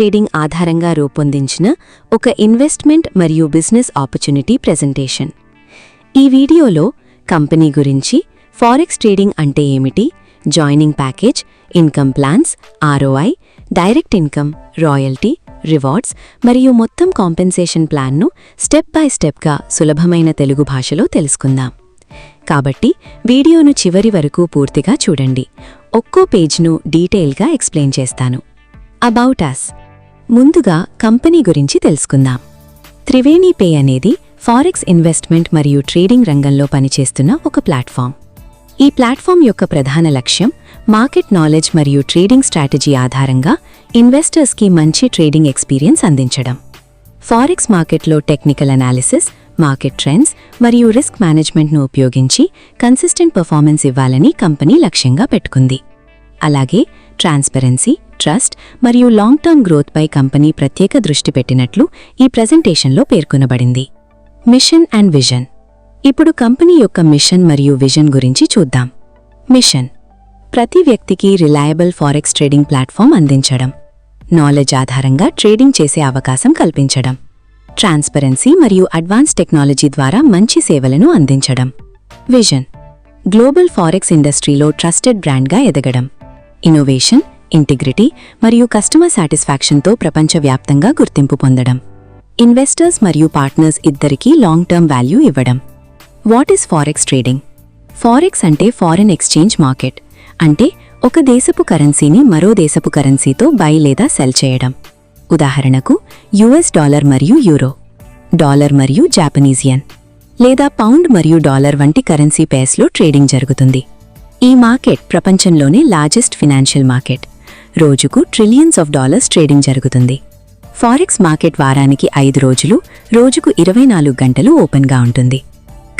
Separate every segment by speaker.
Speaker 1: Trading ఆధారంగా రూపొందించిన ఒక ఇన్వెస్ట్మెంట్ మరియు బిజినెస్ ఆపర్చునిటీ ప్రెజెంటేషన్. ఈ వీడియోలో కంపెనీ గురించి, ఫారెక్స్ ట్రేడింగ్ అంటే ఏమిటి, joining package, income plans, ROI, direct income, royalty, rewards మరియు మొత్తం కాంపెన్సేషన్ ప్లాన్ను స్టెప్ బై స్టెప్గా సులభమైన తెలుగు భాషలో తెలుసుకుందాం. కాబట్టి వీడియోను చివరి వరకు పూర్తిగా చూడండి. ఒక్కో పేజ్ను డీటెయిల్గా ఎక్స్ప్లెయిన్ చేస్తాను. About us. ముందుగా కంపెనీ గురించి తెలుసుకుందాం. త్రివేణి పే అనేది ఫారెక్స్ ఇన్వెస్ట్మెంట్ మరియు ట్రేడింగ్ రంగంలో పనిచేస్తున్న ఒక ప్లాట్ఫామ్. ఈ ప్లాట్ఫామ్ యొక్క ప్రధాన లక్ష్యం మార్కెట్ నాలెడ్జ్ మరియు ట్రేడింగ్ స్ట్రాటజీ ఆధారంగా ఇన్వెస్టర్స్కి మంచి ట్రేడింగ్ ఎక్స్పీరియన్స్ అందించడం. ఫారెక్స్ మార్కెట్లో టెక్నికల్ అనాలిసిస్, మార్కెట్ ట్రెండ్స్ మరియు రిస్క్ మేనేజ్మెంట్ను ఉపయోగించి కన్సిస్టెంట్ పర్ఫార్మెన్స్ ఇవ్వాలని కంపెనీ లక్ష్యంగా పెట్టుకుంది. అలాగే ట్రాన్స్పరెన్సీ, ట్రస్ట్ మరియు లాంగ్ టర్మ్ గ్రోత్పై కంపెనీ ప్రత్యేక దృష్టి పెట్టినట్లు ఈ ప్రెజెంటేషన్లో పేర్కొనబడింది. Mission and vision. ఇప్పుడు కంపెనీ యొక్క మిషన్ మరియు విజన్ గురించి చూద్దాం. మిషన్: ప్రతి వ్యక్తికి రిలయబుల్ ఫారెక్స్ ట్రేడింగ్ ప్లాట్ఫామ్ అందించడం. నాలెడ్జ్ ఆధారంగా ట్రేడింగ్ చేసే అవకాశం కల్పించడం. ట్రాన్స్పరెన్సీ మరియు అడ్వాన్స్ టెక్నాలజీ ద్వారా మంచి సేవలను అందించడం. విజన్: గ్లోబల్ ఫారెక్స్ ఇండస్ట్రీలో ట్రస్టెడ్ బ్రాండ్గా ఎదగడం. ఇన్నోవేషన్, ఇంటిగ్రిటీ మరియు కస్టమర్ సాటిస్ఫాక్షన్తో ప్రపంచవ్యాప్తంగా గుర్తింపు పొందడం. ఇన్వెస్టర్స్ మరియు పార్ట్నర్స్ ఇద్దరికీ లాంగ్ టర్మ్ వాల్యూ ఇవ్వడం. What is forex trading? Forex అంటే ఫారెన్ ఎక్స్చేంజ్ మార్కెట్. అంటే ఒక దేశపు కరెన్సీని మరో దేశపు కరెన్సీతో బై లేదా సెల్ చేయడం. ఉదాహరణకు యుఎస్ డాలర్ మరియు యూరో, డాలర్ మరియు జాపనీస్ యెన్, లేదా పౌండ్ మరియు డాలర్ వంటి కరెన్సీ పేర్స్లో ట్రేడింగ్ జరుగుతుంది. ఈ మార్కెట్ ప్రపంచంలోనే లార్జెస్ట్ ఫినాన్షియల్ మార్కెట్. రోజుకు ట్రిలియన్స్ ఆఫ్ డాలర్స్ ట్రేడింగ్ జరుగుతుంది. ఫారెక్స్ మార్కెట్ వారానికి 5 రోజులు, రోజుకు 24 గంటలు ఓపెన్గా ఉంటుంది.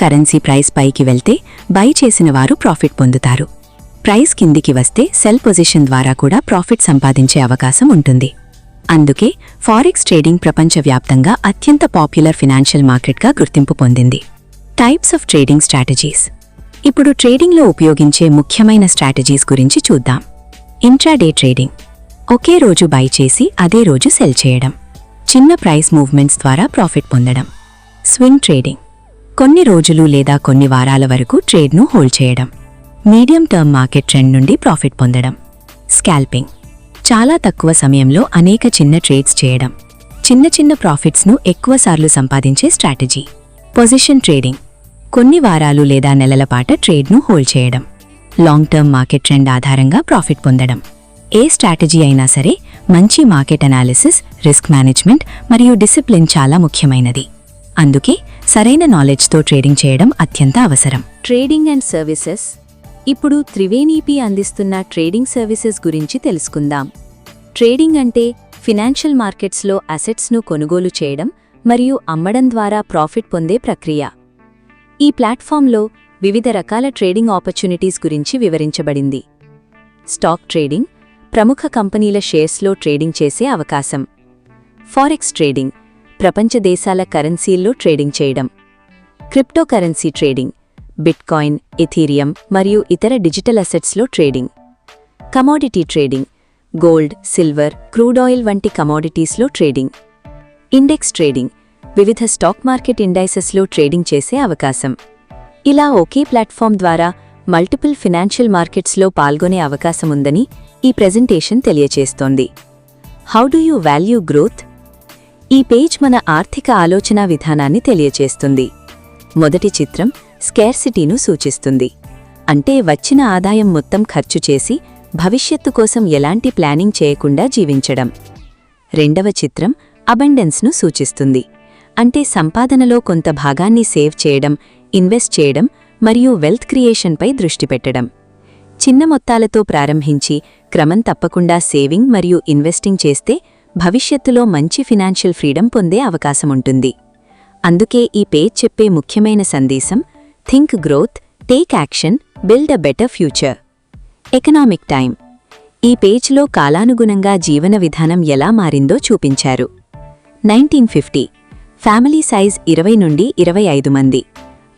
Speaker 1: కరెన్సీ ప్రైస్ పైకి వెళ్తే బై చేసిన వారు ప్రాఫిట్ పొందుతారు. ప్రైస్ కిందికి వస్తే సెల్ పొజిషన్ ద్వారా కూడా ప్రాఫిట్ సంపాదించే అవకాశం ఉంటుంది. అందుకే ఫారెక్స్ ట్రేడింగ్ ప్రపంచవ్యాప్తంగా అత్యంత పాపులర్ ఫినాన్షియల్ మార్కెట్గా గుర్తింపు పొందింది. Types of trading strategies. ఇప్పుడు ట్రేడింగ్లో ఉపయోగించే ముఖ్యమైన స్ట్రాటజీస్ గురించి చూద్దాం. ఇంట్రాడే ట్రేడింగ్: ఒకే రోజు బై చేసి అదే రోజు సెల్ చేయడం. చిన్న ప్రైస్ మూవ్మెంట్స్ ద్వారా ప్రాఫిట్ పొందడం. స్వింగ్ ట్రేడింగ్: కొన్ని రోజులు లేదా కొన్ని వారాల వరకు ట్రేడ్ను హోల్డ్ చేయడం. మీడియం టర్మ్ మార్కెట్ ట్రెండ్ నుండి ప్రాఫిట్ పొందడం. స్కాల్పింగ్: చాలా తక్కువ సమయంలో అనేక చిన్న ట్రేడ్స్ చేయడం. చిన్న చిన్న ప్రాఫిట్స్ను ఎక్కువసార్లు సంపాదించే స్ట్రాటజీ. పొజిషన్ ట్రేడింగ్: కొన్ని వారాలు లేదా నెలల పాటు ట్రేడ్ను హోల్డ్ చేయడం. లాంగ్ టర్మ్ మార్కెట్ ట్రెండ్ ఆధారంగా ప్రాఫిట్ పొందడం. ఏ స్ట్రాటజీ అయినా సరే మంచి మార్కెట్ అనాలిసిస్, రిస్క్ మేనేజ్మెంట్ మరియు డిసిప్లిన్ చాలా ముఖ్యమైనది. అందుకే సరైన నాలెడ్జ్తో ట్రేడింగ్ చేయడం అత్యంత అవసరం. Trading and services. ఇప్పుడు త్రివేణి పే అందిస్తున్న ట్రేడింగ్ సర్వీసెస్ గురించి తెలుసుకుందాం. ట్రేడింగ్ అంటే ఫినాన్షియల్ మార్కెట్స్లో అసెట్స్ను కొనుగోలు చేయడం మరియు అమ్మడం ద్వారా ప్రాఫిట్ పొందే ప్రక్రియ. ఈ ప్లాట్ఫామ్లో వివిధ రకాల ట్రేడింగ్ ఆపర్చునిటీస్ గురించి వివరించబడింది. స్టాక్ ట్రేడింగ్: ప్రముఖ కంపెనీల షేర్స్లో ట్రేడింగ్ చేసే అవకాశం. ఫారెక్స్ ట్రేడింగ్: ప్రపంచ దేశాల కరెన్సీల్లో ట్రేడింగ్ చేయడం. క్రిప్టోకరెన్సీ ట్రేడింగ్: బిట్కాయిన్, ఎథీరియం మరియు ఇతర డిజిటల్ అసెట్స్లో trading. Commodity trading: gold, silver, crude oil వంటి కమోడిటీస్లో ట్రేడింగ్. ఇండెక్స్ ట్రేడింగ్: వివిధ స్టాక్ మార్కెట్ ఇండైసెస్లో ట్రేడింగ్ చేసే అవకాశం. ఇలా ఒకే ప్లాట్ఫామ్ ద్వారా మల్టిపుల్ ఫినాన్షియల్ మార్కెట్స్లో పాల్గొనే అవకాశముందని ఈ ప్రెజెంటేషన్ తెలియచేస్తోంది. How do you value growth? ఈ పేజ్ మన ఆర్థిక ఆలోచనా విధానాన్ని తెలియచేస్తుంది. మొదటి చిత్రం స్కేర్సిటీను సూచిస్తుంది. అంటే వచ్చిన ఆదాయం మొత్తం ఖర్చు చేసి భవిష్యత్తు కోసం ఎలాంటి ప్లానింగ్ చేయకుండా జీవించడం. రెండవ చిత్రం అబండెన్స్ను సూచిస్తుంది. అంటే సంపాదనలో కొంత భాగాన్ని సేవ్ చేయడం, ఇన్వెస్ట్ చేయడం మరియు వెల్త్ క్రియేషన్పై దృష్టి పెట్టడం. చిన్న మొత్తాలతో ప్రారంభించి క్రమం తప్పకుండా సేవింగ్ మరియు ఇన్వెస్టింగ్ చేస్తే భవిష్యత్తులో మంచి ఫినాన్షియల్ ఫ్రీడమ్ పొందే అవకాశముంటుంది. అందుకే ఈ పేజ్ చెప్పే ముఖ్యమైన సందేశం: think growth, take action, build a better future. Economic time. ఈ పేజ్లో కాలానుగుణంగా జీవన విధానం ఎలా మారిందో చూపించారు. 1950 ఫ్యామిలీ సైజ్ 20 నుండి 25 మంది.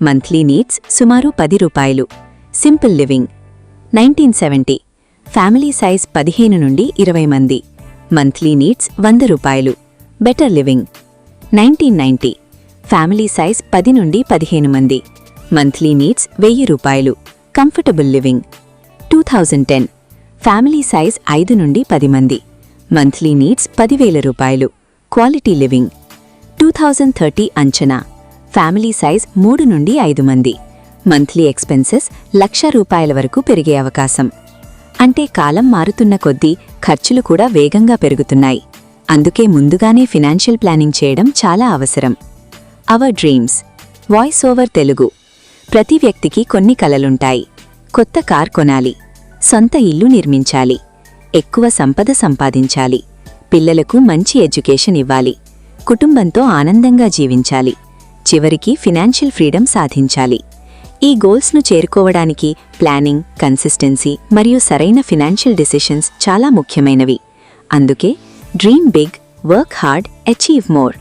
Speaker 1: మంత్లీ నీడ్స్ సుమారు ₹10. Simple living. 1970 ఫ్యామిలీ సైజ్ 15 నుండి 20 మంది. మంత్లీ నీడ్స్ 100 రూపాయలు. Better living 1990. ఫ్యామిలీ సైజ్ 10 నుండి 15 మంది. మంత్లీ నీడ్స్ 1000 రూపాయలు. Comfortable living 2010. ఫ్యామిలీ సైజ్ 5 నుండి 10 మంది. మంత్లీ నీడ్స్ 10,000 రూపాయలు. క్వాలిటీ లివింగ్ 2030 అంచనా. ఫ్యామిలీ సైజ్ 3 నుండి 5 మంది. మంత్లీ ఎక్స్పెన్సెస్ 1,00,000 రూపాయల వరకు పెరిగే అవకాశం. అంటే కాలం మారుతున్న కొద్దీ ఖర్చులు కూడా వేగంగా పెరుగుతున్నాయి. అందుకే ముందుగానే ఫినాన్షియల్ ప్లానింగ్ చేయడం చాలా అవసరం. Hour dreams. Voice over Telugu. ప్రతి వ్యక్తికి కొన్ని కలలుంటాయి. కొత్త కార్ కొనాలి, సొంత ఇల్లు నిర్మించాలి, ఎక్కువ సంపద సంపాదించాలి, పిల్లలకు మంచి ఎడ్యుకేషన్ ఇవ్వాలి, కుటుంబంతో ఆనందంగా జీవించాలి, చివరికి ఫినాన్షియల్ ఫ్రీడమ్ సాధించాలి. ఈ గోల్స్ను చేరుకోవడానికి ప్లానింగ్, కన్సిస్టెన్సీ మరియు సరైన ఫినాన్షియల్ డిసిషన్స్ చాలా ముఖ్యమైనవి. అందుకే dream big, work hard, achieve more.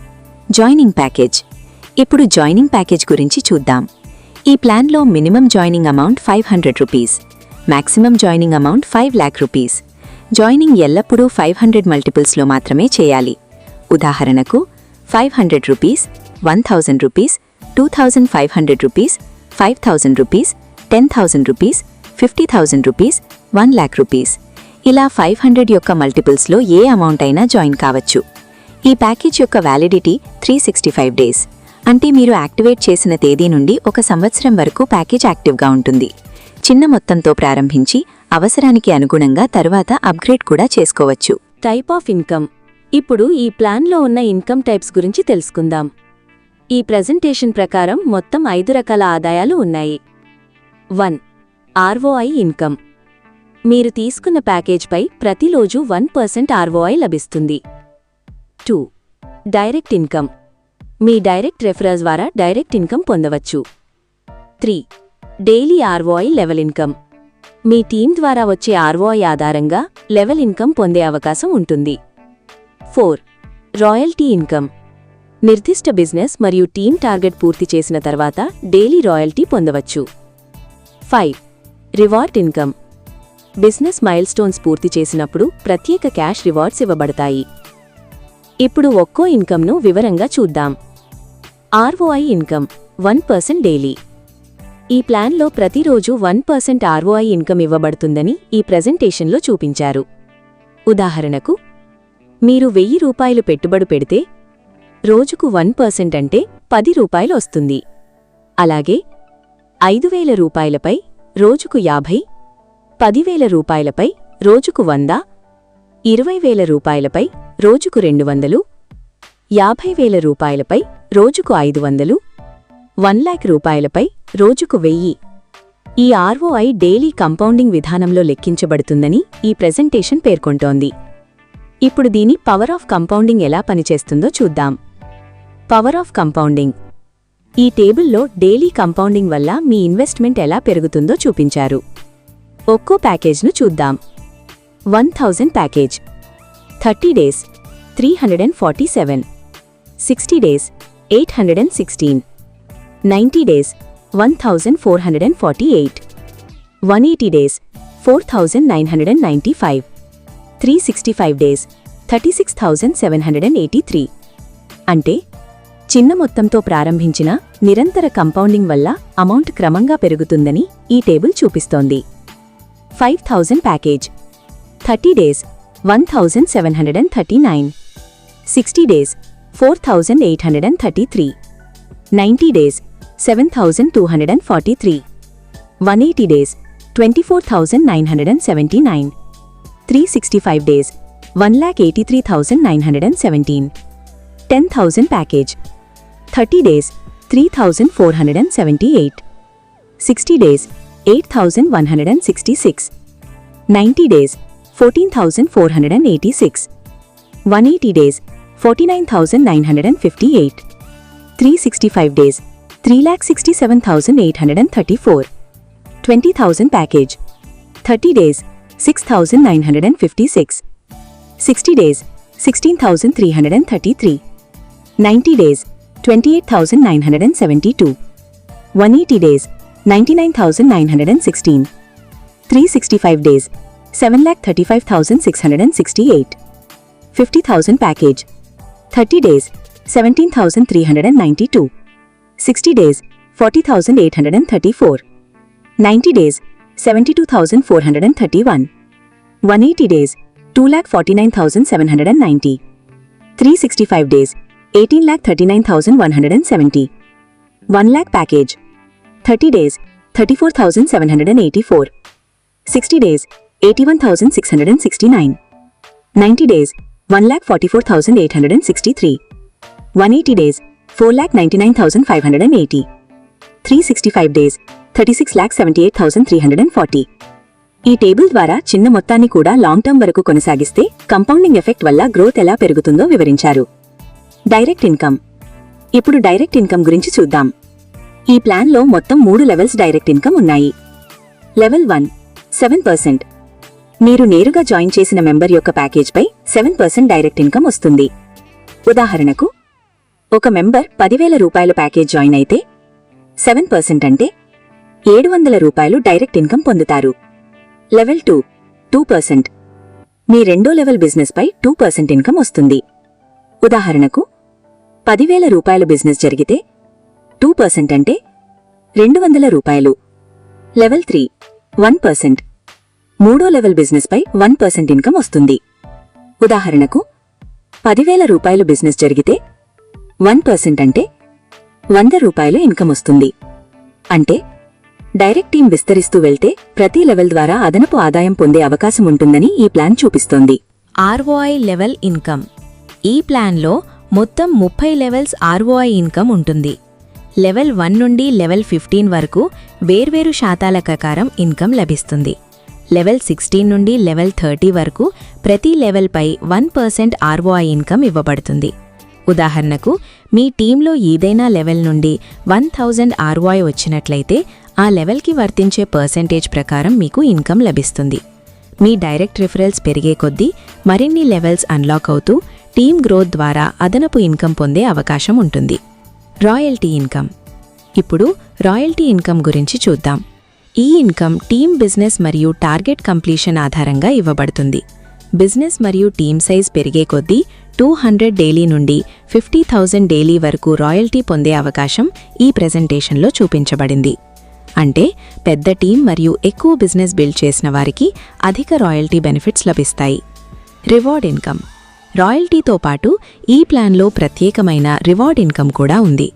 Speaker 1: Joining package. ఇప్పుడు జాయినింగ్ ప్యాకేజ్ గురించి చూద్దాం. ఈ ప్లాన్లో minimum joining amount 500 rupees, maximum joining amount 5 lakh rupees. Joining ఎల్లప్పుడూ 500 మల్టిపుల్స్లో మాత్రమే చేయాలి. ఉదాహరణకు 500 rupees, 1000 rupees, 2500 rupees, 5,000 rupees, 10,000 rupees, 50,000 rupees, 1 lakh rupees. ఇలా 500 యొక్క మల్టిపుల్స్లో ఏ అమౌంట్ అయినా జాయిన్ కావచ్చు. ఈ ప్యాకేజ్ యొక్క వ్యాలిడిటీ 365 డేస్. అంటే మీరు యాక్టివేట్ చేసిన తేదీ నుండి 1 సంవత్సరం వరకు ప్యాకేజ్ యాక్టివ్గా ఉంటుంది. చిన్న మొత్తంతో ప్రారంభించి అవసరానికి అనుగుణంగా తరువాత అప్గ్రేడ్ కూడా చేసుకోవచ్చు. Type of income. ఇప్పుడు ఈ ప్లాన్లో ఉన్న ఇన్కమ్ టైప్స్ గురించి తెలుసుకుందాం. ఈ ప్రెజెంటేషన్ ప్రకారం మొత్తం 5 రకాల ఆదాయాలు ఉన్నాయి. 1. ROI income. మీరు తీసుకున్న ప్యాకేజ్పై ప్రతిరోజు 1% ROI లభిస్తుంది. 2. Direct income. మీ డైరెక్ట్ రెఫరల్స్ ద్వారా డైరెక్ట్ ఇన్కమ్ పొందవచ్చు. 3. Daily ROI level income. మీ టీం ద్వారా వచ్చే ROI ఆధారంగా లెవెల్ ఇన్కమ్ పొందే అవకాశం ఉంటుంది. 4. Royalty income. నిర్దిష్ట బిజినెస్ మరియు టీమ్ టార్గెట్ పూర్తి చేసిన తర్వాత డైలీ రాయల్టీ పొందవచ్చు. 5. Reward income. బిజినెస్ మైల్స్టోన్స్ పూర్తి చేసినప్పుడు ప్రత్యేక క్యాష్ రివార్డ్స్ ఇవ్వబడతాయి. ఇప్పుడు ఒక్కో ఇన్కమ్ను వివరంగా చూద్దాం. ROI income 1% daily. ఈ ప్లాన్లో ప్రతిరోజు 1% ROI ఇన్కమ్ ఇవ్వబడుతుందని ఈ ప్రెజెంటేషన్లో చూపించారు. ఉదాహరణకు, మీరు 1000 రూపాయలు పెట్టుబడి పెడితే రోజుకు 1% అంటే 10 రూపాయలు వస్తుంది. అలాగే 5,000 రూపాయలపై రోజుకు 50, 10,000 రూపాయలపై రోజుకు 100, 20,000 రూపాయలపై రోజుకు 200, 50,000 రూపాయలపై రోజుకు 500, 1 lakh రూపాయలపై రోజుకు 1000. ఈ ROI డైలీ కంపౌండింగ్ విధానంలో లెక్కించబడుతుందని ఈ ప్రెజెంటేషన్ పేర్కొంటోంది. ఇప్పుడు దీని పవర్ ఆఫ్ కంపౌండింగ్ ఎలా పనిచేస్తుందో చూద్దాం. Power of compounding. ఈ టేబుల్లో డైలీ కంపౌండింగ్ వల్ల మీ ఇన్వెస్ట్మెంట్ ఎలా పెరుగుతుందో చూపించారు. ఒక్కో ప్యాకేజ్ను చూద్దాం. 1000 package. 30 days 347, 60 days 816, 90 days 1448, 180 days 4995, 365 days 36,783. అంటే చిన్న మొత్తంతో ప్రారంభించిన నిరంతర కంపౌండింగ్ వల్ల అమౌంట్ క్రమంగా పెరుగుతుందని ఈ టేబుల్ చూపిస్తోంది. 5000 package. 30 days 1739, 60 days 4833, 90 days 7243, 180 days 24,979, 365 days 1,83,917. 10,000 package. 30 days 3,478, 60 days 8,166, 90 days 14,486, 180 days 49,958, 365 days 3,67,834. 20,000 package. 30 days 6,956, 60 days 16,333, 90 days 28,972, 180 days 99,916, 365 days 7,35,668. 50,000 package. 30 days, 17,392. 60 days, 40,834. 90 days, 72,431. 180 days, 2,49,790. 365 days, 18,39,170. 1 lakh package. 30 days, 34,784. 60 days, 81,669. 90 days, 1,44,863. 180 days, 4,99,580. 365 days, 36,78,340. ఈ table ద్వారా చిన్న మొత్తాన్ని కూడా long term వరకు కొనసాగిస్తే compounding effect వల్ల growth ఎలా పెరుగుతుందో వివరించారు. Direct income. ఇప్పుడు డైరెక్ట్ ఇన్కమ్ గురించి చూద్దాం. ఈ ప్లాన్లో మొత్తం 3 లెవెల్స్ డైరెక్ట్ ఇన్కమ్ ఉన్నాయి. లెవెల్ 1 7%. మీరు నేరుగా జాయిన్ చేసిన మెంబర్ యొక్క ప్యాకేజ్పై 7% డైరెక్ట్ ఇన్కమ్ వస్తుంది. ఉదాహరణకు, ఒక మెంబర్ 10,000 రూపాయల ప్యాకేజ్ జాయిన్ అయితే 7% అంటే 700 రూపాయలు డైరెక్ట్ ఇన్కమ్ పొందుతారు. లెవెల్ 2 2%. మీ రెండో లెవెల్ బిజినెస్పై 2% ఇన్కమ్ వస్తుంది. ఉదాహరణకు, 10,000 రూపాయల బిజినెస్ జరిగితే 2% అంటే 200 రూపాయలు. లెవెల్ 3 1%. మూడో లెవెల్ బిజినెస్పై 1% ఇన్కమ్ వస్తుంది. ఉదాహరణకు, 10,000 రూపాయలు బిజినెస్ జరిగితే 1% అంటే 100 రూపాయలు ఇన్కమ్ వస్తుంది. అంటే డైరెక్ట్ టీం విస్తరిస్తూ వెళ్తే ప్రతి లెవెల్ ద్వారా అదనపు ఆదాయం పొందే అవకాశం ఉంటుందని ఈ ప్లాన్ చూపిస్తోంది.
Speaker 2: ROI level income. ఈ ప్లాన్లో మొత్తం 30 లెవెల్స్ ROI ఇన్కమ్ ఉంటుంది. లెవెల్ 1 నుండి లెవెల్ 15 వరకు వేర్వేరు శాతాల ప్రకారం ఇన్కమ్ లభిస్తుంది. లెవెల్ 16 నుండి లెవెల్ 30 వరకు ప్రతి లెవెల్పై 1% ROI ఇన్కమ్ ఇవ్వబడుతుంది. ఉదాహరణకు, మీ టీంలో ఏదైనా లెవెల్ నుండి 1000 ROI వచ్చినట్లయితే ఆ లెవెల్కి వర్తించే పర్సెంటేజ్ ప్రకారం మీకు ఇన్కమ్ లభిస్తుంది. మీ డైరెక్ట్ రిఫరల్స్ పెరిగే కొద్దీ మరిన్ని లెవెల్స్ అన్లాక్ అవుతూ టీమ్ గ్రోత్ ద్వారా అదనపు ఇన్కమ్ పొందే అవకాశం ఉంటుంది. Royalty income. ఇప్పుడు రాయల్టీ ఇన్కమ్ గురించి చూద్దాం. ఈ ఇన్కమ్ టీమ్ బిజినెస్ మరియు టార్గెట్ కంప్లీషన్ ఆధారంగా ఇవ్వబడుతుంది. బిజినెస్ మరియు టీమ్ సైజ్ పెరిగే కొద్దీ 200 డైలీ నుండి 50,000 డైలీ వరకు రాయల్టీ పొందే అవకాశం ఈ ప్రెజెంటేషన్లో చూపించబడింది. అంటే పెద్ద టీం మరియు ఎక్కువ బిజినెస్ బిల్డ్ చేసిన వారికి అధిక రాయల్టీ బెనిఫిట్స్ లభిస్తాయి. Reward income. రాయల్టీతో పాటు ఈ ప్లాన్లో ప్రత్యేకమైన రివార్డ్ ఇన్కమ్ కూడా ఉంది.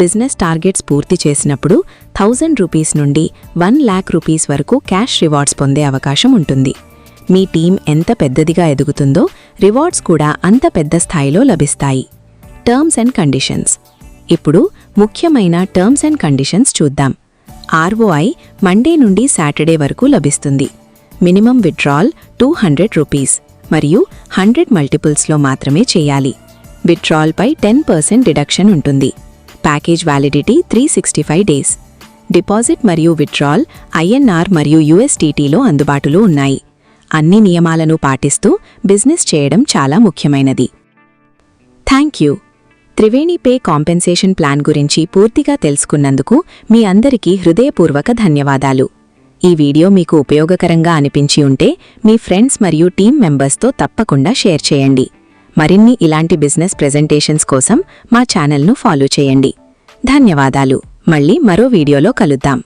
Speaker 2: బిజినెస్ టార్గెట్స్ పూర్తి చేసినప్పుడు 1000 రూపీస్ నుండి 1 లాక్ రూపీస్ వరకు క్యాష్ రివార్డ్స్ పొందే అవకాశం ఉంటుంది. మీ టీం ఎంత పెద్దదిగా ఎదుగుతుందో రివార్డ్స్ కూడా అంత పెద్ద స్థాయిలో లభిస్తాయి. Terms and conditions. ఇప్పుడు ముఖ్యమైన టర్మ్స్ అండ్ కండిషన్స్ చూద్దాం. ROI మండే నుండి సాటర్డే వరకు లభిస్తుంది. మినిమం విత్డ్రాల్ 200 రూపీస్ మరియు 100 మల్టిపుల్స్లో మాత్రమే చేయాలి. విత్డ్రాల్పై 10% డిడక్షన్ ఉంటుంది. Package validity 365 days. డిపాజిట్ మరియు విత్డ్రాల్ INR మరియు USDTలో అందుబాటులో ఉన్నాయి. అన్ని నియమాలను పాటిస్తూ బిజినెస్ చేయడం చాలా ముఖ్యమైనది. Thank you. Triveni pay compensation plan గురించి పూర్తిగా తెలుసుకున్నందుకు మీ అందరికీ హృదయపూర్వక ధన్యవాదాలు. ఈ వీడియో మీకు ఉపయోగకరంగా అనిపించి ఉంటే మీ ఫ్రెండ్స్ మరియు టీమ్ మెంబర్స్తో తప్పకుండా షేర్ చేయండి. మరిన్ని ఇలాంటి బిజినెస్ ప్రెజెంటేషన్స్ కోసం మా ఛానల్ను ఫాలో చేయండి. ధన్యవాదాలు. మళ్ళీ మరో వీడియోలో కలుద్దాం.